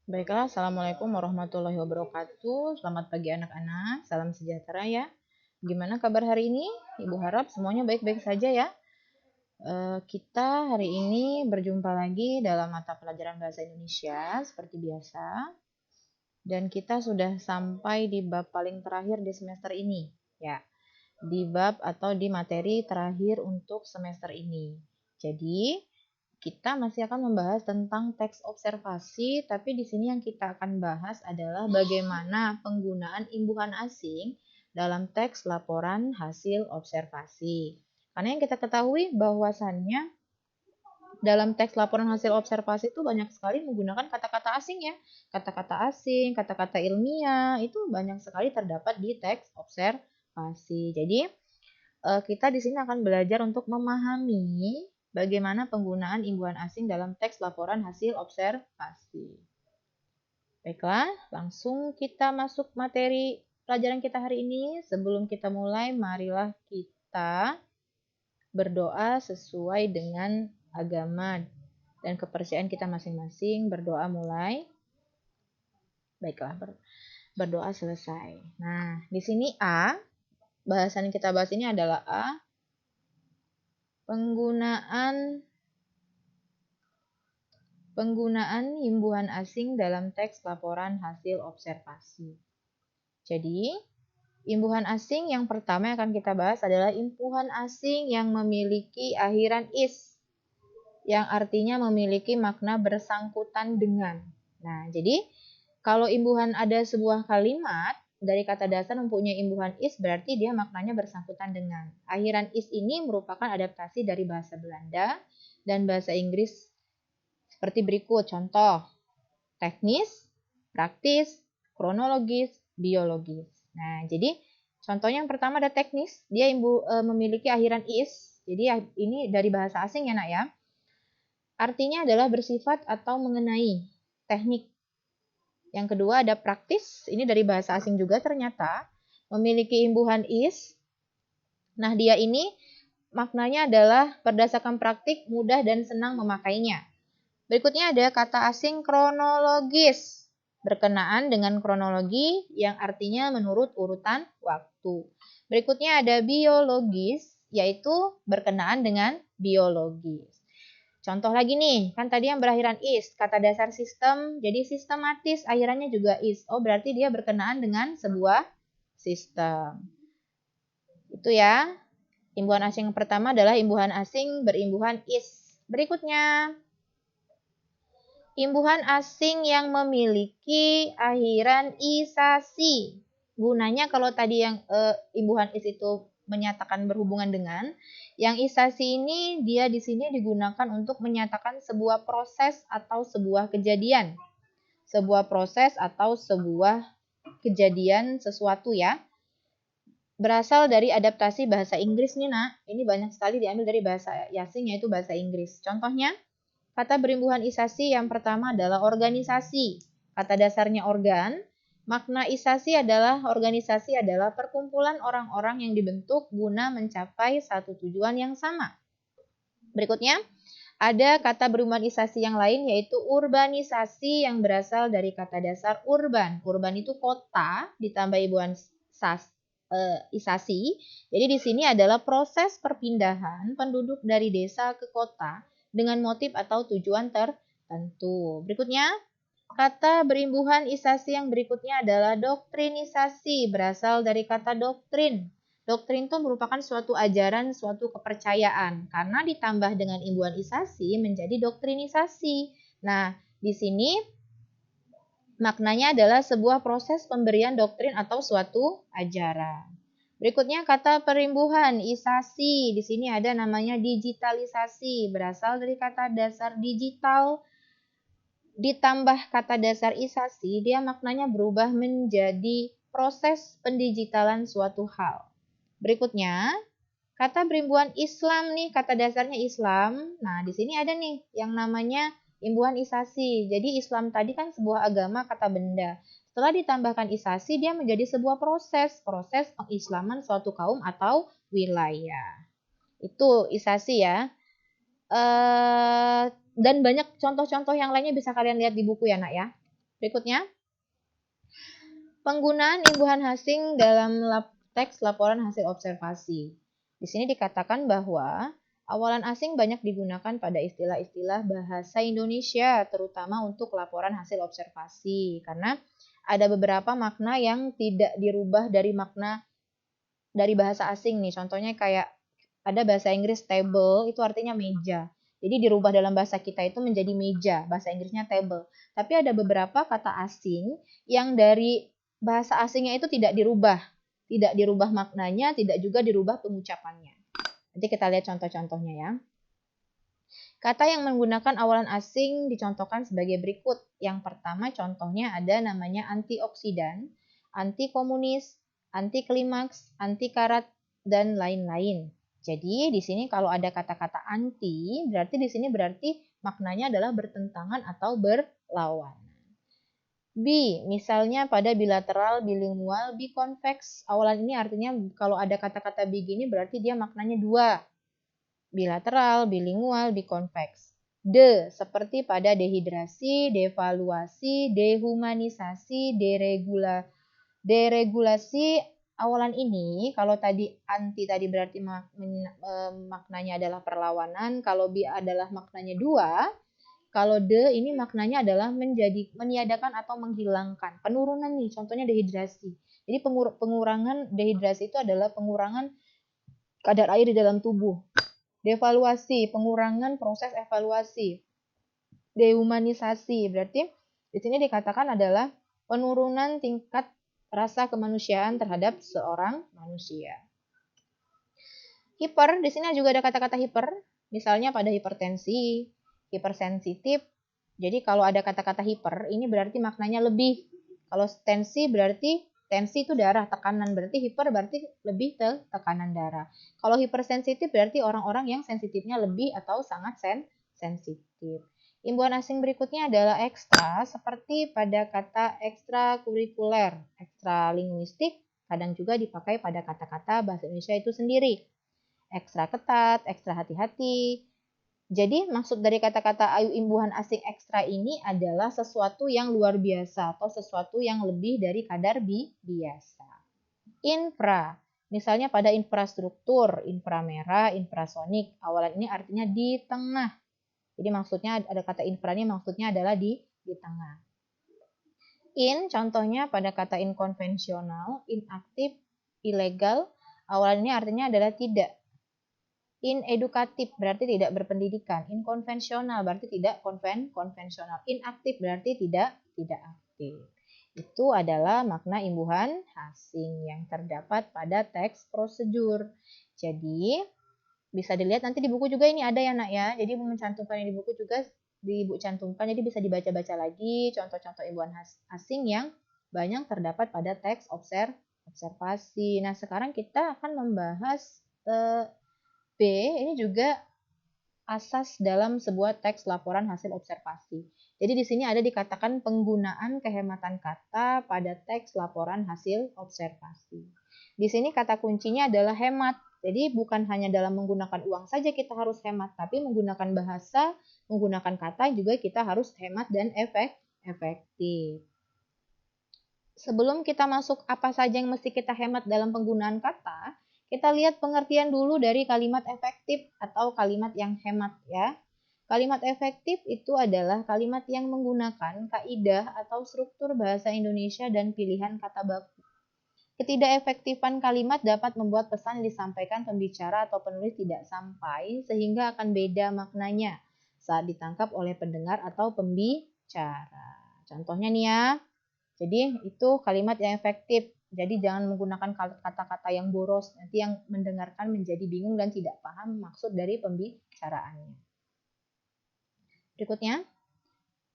Baiklah, Assalamualaikum warahmatullahi wabarakatuh. Selamat pagi anak-anak, salam sejahtera ya. Gimana kabar hari ini? Ibu harap semuanya baik-baik saja ya. Kita hari ini berjumpa lagi dalam mata pelajaran Bahasa Indonesia seperti biasa. Dan kita sudah sampai di bab paling terakhir di semester ini. Ya, di bab atau di materi terakhir untuk semester ini. Jadi, kita masih akan membahas tentang teks observasi, tapi di sini yang kita akan bahas adalah bagaimana penggunaan imbuhan asing dalam teks laporan hasil observasi. Karena yang kita ketahui bahwasannya dalam teks laporan hasil observasi itu banyak sekali menggunakan kata-kata asing ya. Kata-kata asing, kata-kata ilmiah, itu banyak sekali terdapat di teks observasi. Jadi, kita di sini akan belajar untuk memahami bagaimana penggunaan imbuhan asing dalam teks laporan hasil observasi. Baiklah, langsung kita masuk materi pelajaran kita hari ini. Sebelum kita mulai, marilah kita berdoa sesuai dengan agama dan kepercayaan kita masing-masing. Berdoa mulai. Baiklah, berdoa selesai. Nah, di sini A, bahasan yang kita bahas ini adalah A, penggunaan imbuhan asing dalam teks laporan hasil observasi. Jadi, imbuhan asing yang pertama yang akan kita bahas adalah imbuhan asing yang memiliki akhiran is, yang artinya memiliki makna bersangkutan dengan. Nah, jadi kalau imbuhan ada sebuah kalimat dari kata dasar mempunyai imbuhan is, berarti dia maknanya bersangkutan dengan. Akhiran is ini merupakan adaptasi dari bahasa Belanda dan bahasa Inggris seperti berikut. Contoh, teknis, praktis, kronologis, biologis. Nah, jadi contohnya yang pertama ada teknis, dia memiliki akhiran is. Jadi ini dari bahasa asing ya nak ya. Artinya adalah bersifat atau mengenai teknik. Yang kedua ada praktis, ini dari bahasa asing juga ternyata memiliki imbuhan is. Nah, dia ini maknanya adalah berdasarkan praktik, mudah dan senang memakainya. Berikutnya ada kata asing kronologis, berkenaan dengan kronologi yang artinya menurut urutan waktu. Berikutnya ada biologis, yaitu berkenaan dengan biologis. Contoh lagi nih, kan tadi yang berakhiran is, kata dasar sistem, jadi sistematis, akhirannya juga is. Oh, berarti dia berkenaan dengan sebuah sistem. Itu ya. Imbuhan asing yang pertama adalah imbuhan asing berimbuhan is. Berikutnya, imbuhan asing yang memiliki akhiran isasi. Gunanya kalau tadi yang imbuhan is itu menyatakan berhubungan dengan, yang isasi ini dia di sini digunakan untuk menyatakan sebuah proses atau sebuah kejadian. Sebuah proses atau sebuah kejadian sesuatu ya. Berasal dari adaptasi bahasa Inggris nih nak. Ini banyak sekali diambil dari bahasa asing yaitu bahasa Inggris. Contohnya, kata berimbuhan isasi yang pertama adalah organisasi. Kata dasarnya organ. Makna isasi adalah organisasi adalah perkumpulan orang-orang yang dibentuk guna mencapai satu tujuan yang sama. Berikutnya, ada kata berurbanisasi yang lain yaitu urbanisasi yang berasal dari kata dasar urban. Urban itu kota ditambah imbuhan isasi. Jadi di sini adalah proses perpindahan penduduk dari desa ke kota dengan motif atau tujuan tertentu. Berikutnya, kata berimbuhan isasi yang berikutnya adalah doktrinisasi, berasal dari kata doktrin. Doktrin itu merupakan suatu ajaran, suatu kepercayaan. Karena ditambah dengan imbuhan isasi menjadi doktrinisasi. Nah, di sini maknanya adalah sebuah proses pemberian doktrin atau suatu ajaran. Berikutnya kata perimbuhan isasi. Di sini ada namanya digitalisasi, berasal dari kata dasar digital ditambah kata dasar isasi, dia maknanya berubah menjadi proses pendigitalan suatu hal. Berikutnya, kata berimbuhan Islam nih, kata dasarnya Islam. Nah, di sini ada nih yang namanya imbuhan isasi. Jadi Islam tadi kan sebuah agama kata benda. Setelah ditambahkan isasi, dia menjadi sebuah proses pengislaman suatu kaum atau wilayah. Itu isasi ya. Dan banyak contoh-contoh yang lainnya bisa kalian lihat di buku ya nak ya. Berikutnya, penggunaan imbuhan asing dalam teks laporan hasil observasi. Di sini dikatakan bahwa awalan asing banyak digunakan pada istilah-istilah bahasa Indonesia, terutama untuk laporan hasil observasi, karena ada beberapa makna yang tidak dirubah dari makna dari bahasa asing nih. Contohnya kayak ada bahasa Inggris table, itu artinya meja. Jadi dirubah dalam bahasa kita itu menjadi meja, bahasa Inggrisnya table. Tapi ada beberapa kata asing yang dari bahasa asingnya itu tidak dirubah maknanya, tidak juga dirubah pengucapannya. Nanti kita lihat contoh-contohnya ya. Kata yang menggunakan awalan asing dicontohkan sebagai berikut. Yang pertama contohnya ada namanya antioksidan, anti komunis, anti klimaks, anti karat, dan lain-lain. Jadi di sini kalau ada kata-kata anti, berarti maknanya adalah bertentangan atau berlawan. B, misalnya pada bilateral, bilingual, biconvex. Awalan ini artinya kalau ada kata-kata begini berarti dia maknanya dua. Bilateral, bilingual, biconvex. D, seperti pada dehidrasi, devaluasi, dehumanisasi, deregulasi. Awalan ini, kalau tadi anti tadi berarti maknanya adalah perlawanan, kalau bi adalah maknanya dua, kalau D ini maknanya adalah meniadakan atau menghilangkan. Penurunan nih, contohnya dehidrasi. Jadi pengurangan dehidrasi itu adalah pengurangan kadar air di dalam tubuh. Devaluasi, pengurangan proses evaluasi. Dehumanisasi, berarti di sini dikatakan adalah penurunan tingkat rasa kemanusiaan terhadap seorang manusia. Hiper, di sini juga ada kata-kata hiper, misalnya pada hipertensi, hipersensitif. Jadi kalau ada kata-kata hiper, ini berarti maknanya lebih. Kalau tensi berarti tensi itu darah, tekanan, berarti hiper berarti lebih tekanan darah. Kalau hipersensitif berarti orang-orang yang sensitifnya lebih atau sangat sensitif. Imbuhan asing berikutnya adalah ekstra, seperti pada kata ekstrakurikuler, ekstra linguistik, kadang juga dipakai pada kata-kata bahasa Indonesia itu sendiri. Ekstra ketat, ekstra hati-hati. Jadi maksud dari kata-kata ayu imbuhan asing ekstra ini adalah sesuatu yang luar biasa atau sesuatu yang lebih dari kadar biasa. Infra, misalnya pada infrastruktur, inframerah, infrasonik. Awalan ini artinya di tengah. Jadi maksudnya ada kata infra ini maksudnya adalah di tengah. In, contohnya pada kata inkonvensional, inaktif, ilegal. Awalan ini artinya adalah tidak. Inedukatif berarti tidak berpendidikan, inkonvensional berarti tidak konvensional, inaktif berarti tidak aktif. Itu adalah makna imbuhan asing yang terdapat pada teks prosedur. Jadi bisa dilihat nanti di buku juga ini ada ya nak ya. Jadi mencantumkan di buku juga dicantumkan, jadi bisa dibaca-baca lagi contoh-contoh imbuhan asing yang banyak terdapat pada teks observasi. Nah sekarang kita akan membahas B, ini juga asas dalam sebuah teks laporan hasil observasi. Jadi di sini ada dikatakan penggunaan kehematan kata pada teks laporan hasil observasi. Di sini kata kuncinya adalah hemat. Jadi bukan hanya dalam menggunakan uang saja kita harus hemat, tapi menggunakan bahasa, menggunakan kata juga kita harus hemat dan efektif. Sebelum kita masuk apa saja yang mesti kita hemat dalam penggunaan kata, kita lihat pengertian dulu dari kalimat efektif atau kalimat yang hemat ya. Kalimat efektif itu adalah kalimat yang menggunakan kaidah atau struktur bahasa Indonesia dan pilihan kata baku. Ketidakefektifan kalimat dapat membuat pesan disampaikan pembicara atau penulis tidak sampai sehingga akan beda maknanya saat ditangkap oleh pendengar atau pembicara. Contohnya nih ya. Jadi itu kalimat yang efektif. Jadi jangan menggunakan kata-kata yang boros, nanti yang mendengarkan menjadi bingung dan tidak paham maksud dari pembicaraannya. Berikutnya,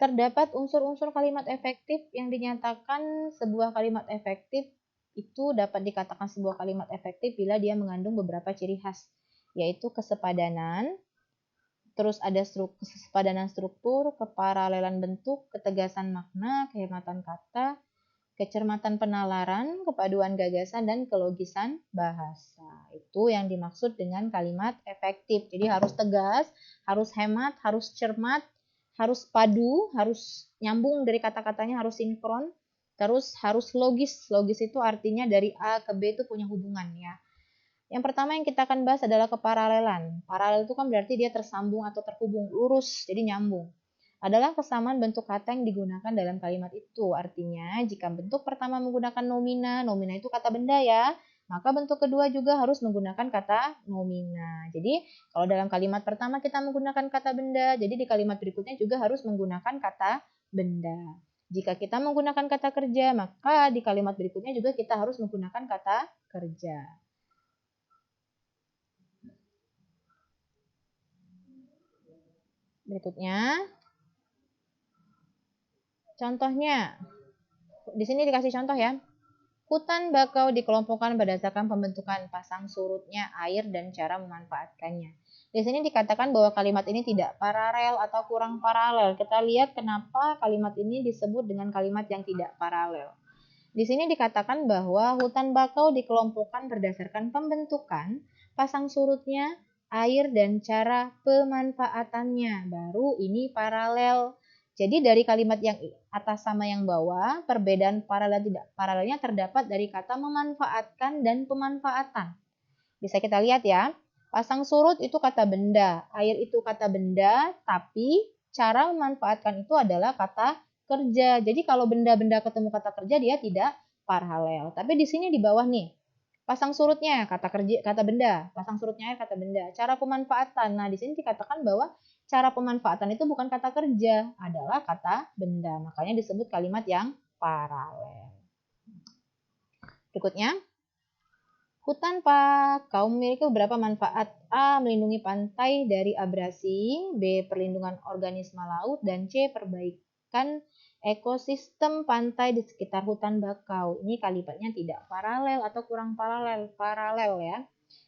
terdapat unsur-unsur kalimat efektif yang dinyatakan sebuah kalimat efektif itu dapat dikatakan sebuah kalimat efektif bila dia mengandung beberapa ciri khas, yaitu kesepadanan, terus ada kesepadanan struktur, keparalelan bentuk, ketegasan makna, kehematan kata, kecermatan penalaran, kepaduan gagasan, dan kelogisan bahasa. Itu yang dimaksud dengan kalimat efektif. Jadi harus tegas, harus hemat, harus cermat, harus padu, harus nyambung dari kata-katanya, harus sinkron, terus harus logis. Logis itu artinya dari A ke B itu punya hubungan ya. Yang pertama yang kita akan bahas adalah keparalelan. Paralel itu kan berarti dia tersambung atau terhubung, lurus, jadi nyambung. Adalah kesamaan bentuk kata yang digunakan dalam kalimat itu. Artinya, jika bentuk pertama menggunakan nomina, nomina itu kata benda ya, maka bentuk kedua juga harus menggunakan kata nomina. Jadi, kalau dalam kalimat pertama kita menggunakan kata benda, jadi di kalimat berikutnya juga harus menggunakan kata benda. Jika kita menggunakan kata kerja, maka di kalimat berikutnya juga kita harus menggunakan kata kerja. Berikutnya, contohnya, di sini dikasih contoh ya. Hutan bakau dikelompokkan berdasarkan pembentukan pasang surutnya air dan cara memanfaatkannya. Di sini dikatakan bahwa kalimat ini tidak paralel atau kurang paralel. Kita lihat kenapa kalimat ini disebut dengan kalimat yang tidak paralel. Di sini dikatakan bahwa hutan bakau dikelompokkan berdasarkan pembentukan pasang surutnya air dan cara pemanfaatannya. Baru ini paralel. Jadi dari kalimat yang atas sama yang bawah, perbedaan paralel tidak paralelnya terdapat dari kata memanfaatkan dan pemanfaatan. Bisa kita lihat ya, pasang surut itu kata benda, air itu kata benda, tapi cara memanfaatkan itu adalah kata kerja. Jadi kalau benda-benda ketemu kata kerja dia tidak paralel. Tapi di sini di bawah nih, pasang surutnya kata kerja, kata benda, pasang surutnya air kata benda. Cara pemanfaatan. Nah, di sini dikatakan bahwa cara pemanfaatan itu bukan kata kerja, adalah kata benda. Makanya disebut kalimat yang paralel. Berikutnya, hutan bakau memiliki beberapa manfaat. A. Melindungi pantai dari abrasi. B. Perlindungan organisme laut. Dan C. Perbaikan ekosistem pantai di sekitar hutan bakau. Ini kalimatnya tidak paralel atau kurang paralel. Paralel ya.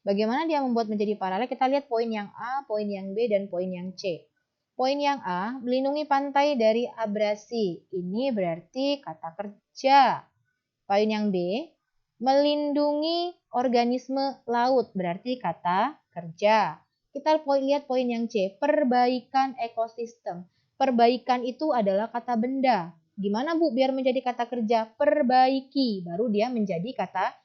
Bagaimana dia membuat menjadi paralel? Kita lihat poin yang A, poin yang B, dan poin yang C. Poin yang A, melindungi pantai dari abrasi. Ini berarti kata kerja. Poin yang B, melindungi organisme laut. Berarti kata kerja. Kita lihat poin yang C, perbaikan ekosistem. Perbaikan itu adalah kata benda. Gimana Bu biar menjadi kata kerja? Perbaiki. Baru dia menjadi kata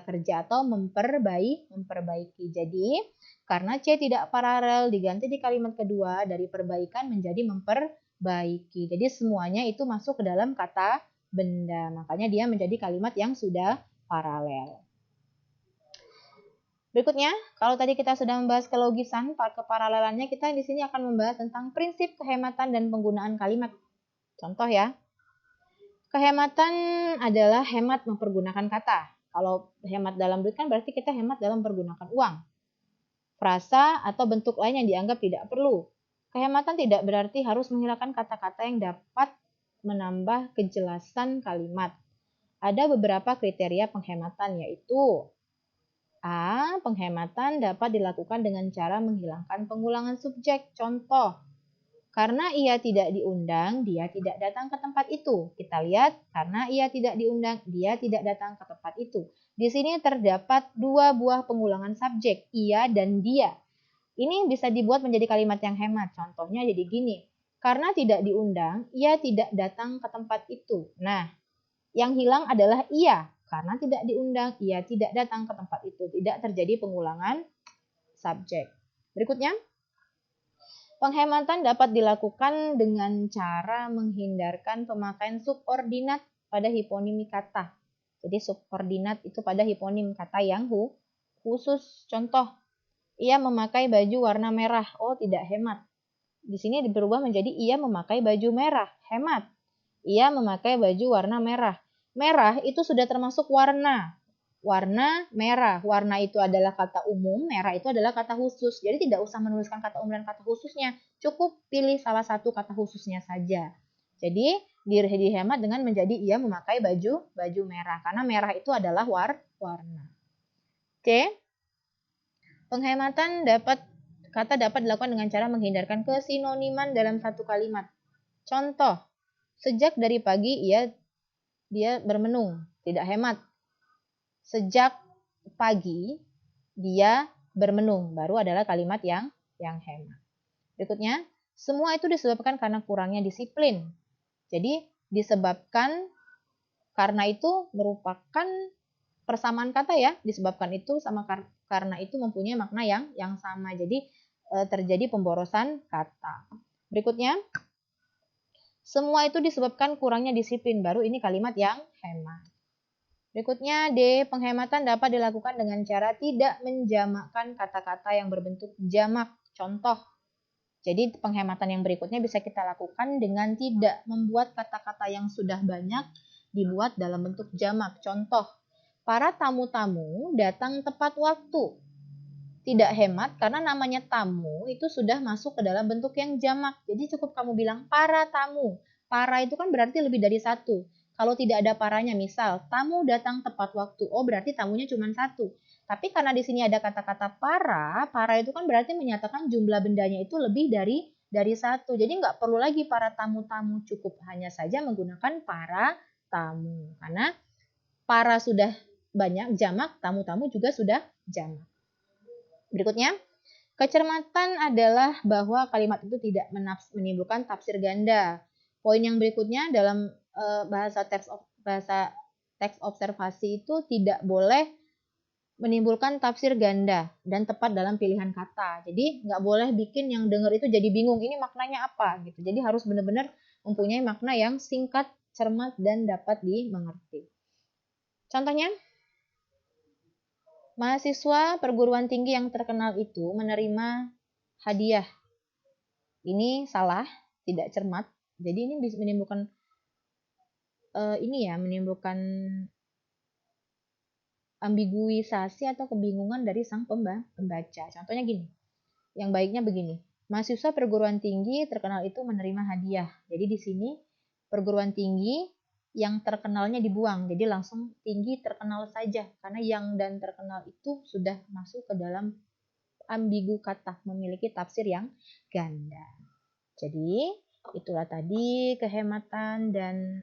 kerja atau memperbaiki. Jadi, karena C tidak paralel diganti di kalimat kedua dari perbaikan menjadi memperbaiki. Jadi semuanya itu masuk ke dalam kata benda. Makanya dia menjadi kalimat yang sudah paralel. Berikutnya, kalau tadi kita sudah membahas kelogisan, keparalelannya, kita di sini akan membahas tentang prinsip kehematan dan penggunaan kalimat. Contoh ya. Kehematan adalah hemat mempergunakan kata. Kalau hemat dalam duit kan berarti kita hemat dalam pergunakan uang. Frasa atau bentuk lain yang dianggap tidak perlu. Kehematan tidak berarti harus menghilangkan kata-kata yang dapat menambah kejelasan kalimat. Ada beberapa kriteria penghematan yaitu A. Penghematan dapat dilakukan dengan cara menghilangkan pengulangan subjek. Contoh, karena ia tidak diundang, dia tidak datang ke tempat itu. Kita lihat, karena ia tidak diundang, dia tidak datang ke tempat itu. Di sini terdapat dua buah pengulangan subjek, ia dan dia. Ini bisa dibuat menjadi kalimat yang hemat. Contohnya jadi gini, karena tidak diundang, ia tidak datang ke tempat itu. Nah, yang hilang adalah ia. Karena tidak diundang, ia tidak datang ke tempat itu. Tidak terjadi pengulangan subjek. Berikutnya, penghematan dapat dilakukan dengan cara menghindarkan pemakaian subordinat pada hiponim kata. Jadi subordinat itu pada hiponim kata yang khusus. Contoh, ia memakai baju warna merah. Oh, tidak hemat. Di sini berubah menjadi ia memakai baju merah. Hemat. Ia memakai baju warna merah. Merah itu sudah termasuk warna. Warna merah. Warna itu adalah kata umum, merah itu adalah kata khusus. Jadi tidak usah menuliskan kata umum dan kata khususnya. Cukup pilih salah satu kata khususnya saja. Jadi dihemat dengan menjadi ia memakai baju merah. Karena merah itu adalah warna. Oke. Penghematan kata dapat dilakukan dengan cara menghindarkan kesinoniman dalam satu kalimat. Contoh, sejak dari pagi dia bermenung, tidak hemat. Sejak pagi dia bermenung, baru adalah kalimat yang hemat. Berikutnya, Semua itu disebabkan karena kurangnya disiplin. Jadi disebabkan karena itu merupakan persamaan kata ya, disebabkan itu sama karena itu mempunyai makna yang sama. Jadi terjadi pemborosan kata. Berikutnya, semua itu disebabkan kurangnya disiplin. Baru ini kalimat yang hemat. Berikutnya D, penghematan dapat dilakukan dengan cara tidak menjamakkan kata-kata yang berbentuk jamak. Contoh, jadi penghematan yang berikutnya bisa kita lakukan dengan tidak membuat kata-kata yang sudah banyak dibuat dalam bentuk jamak. Contoh, para tamu-tamu datang tepat waktu. Tidak hemat karena namanya tamu itu sudah masuk ke dalam bentuk yang jamak. Jadi cukup kamu bilang para tamu. Para itu kan berarti lebih dari satu. Kalau tidak ada paranya, misal tamu datang tepat waktu. Oh, berarti tamunya cuma satu. Tapi karena di sini ada kata-kata para itu kan berarti menyatakan jumlah bendanya itu lebih dari satu. Jadi nggak perlu lagi para tamu-tamu, cukup hanya saja menggunakan para tamu. Karena para sudah banyak jamak, tamu-tamu juga sudah jamak. Berikutnya, kecermatan adalah bahwa kalimat itu tidak menimbulkan tafsir ganda. Poin yang berikutnya dalam bahasa teks observasi itu tidak boleh menimbulkan tafsir ganda dan tepat dalam pilihan kata. Jadi nggak boleh bikin yang dengar itu jadi bingung ini maknanya apa gitu. Jadi harus benar-benar mempunyai makna yang singkat, cermat dan dapat dimengerti. Contohnya, mahasiswa perguruan tinggi yang terkenal itu menerima hadiah. Ini salah, tidak cermat. Jadi ini bisa menimbulkan menimbulkan ambiguisasi atau kebingungan dari sang pembaca. Contohnya gini, yang baiknya begini. Mahasiswa perguruan tinggi terkenal itu menerima hadiah. Jadi di sini perguruan tinggi yang terkenalnya dibuang. Jadi langsung tinggi terkenal saja. Karena yang dan terkenal itu sudah masuk ke dalam ambigu kata, memiliki tafsir yang ganda. Jadi itulah tadi kehematan dan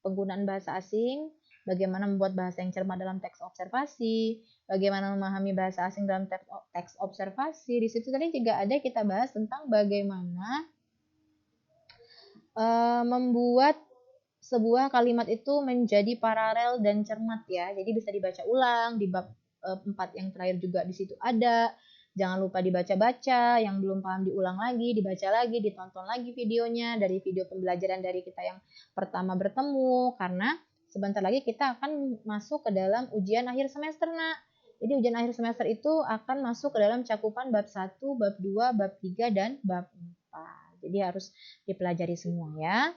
penggunaan bahasa asing, bagaimana membuat bahasa yang cermat dalam teks observasi, bagaimana memahami bahasa asing dalam teks observasi. Di situ tadi juga ada kita bahas tentang bagaimana membuat sebuah kalimat itu menjadi paralel dan cermat ya. Jadi bisa dibaca ulang di bab 4 yang terakhir juga di situ ada. Jangan lupa dibaca-baca, yang belum paham diulang lagi, dibaca lagi, ditonton lagi videonya dari video pembelajaran dari kita yang pertama bertemu karena sebentar lagi kita akan masuk ke dalam ujian akhir semester, Nak. Jadi ujian akhir semester itu akan masuk ke dalam cakupan bab 1, bab 2, bab 3 dan bab 4. Jadi harus dipelajari semua ya.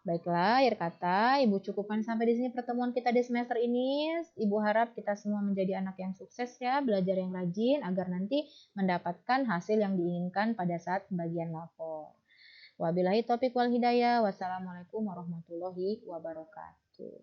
Baiklah, akhir kata, Ibu cukupkan sampai di sini pertemuan kita di semester ini. Ibu harap kita semua menjadi anak yang sukses ya, belajar yang rajin agar nanti mendapatkan hasil yang diinginkan pada saat pembagian lapor. Wabillahi taufiq wal hidayah. Wassalamualaikum warahmatullahi wabarakatuh.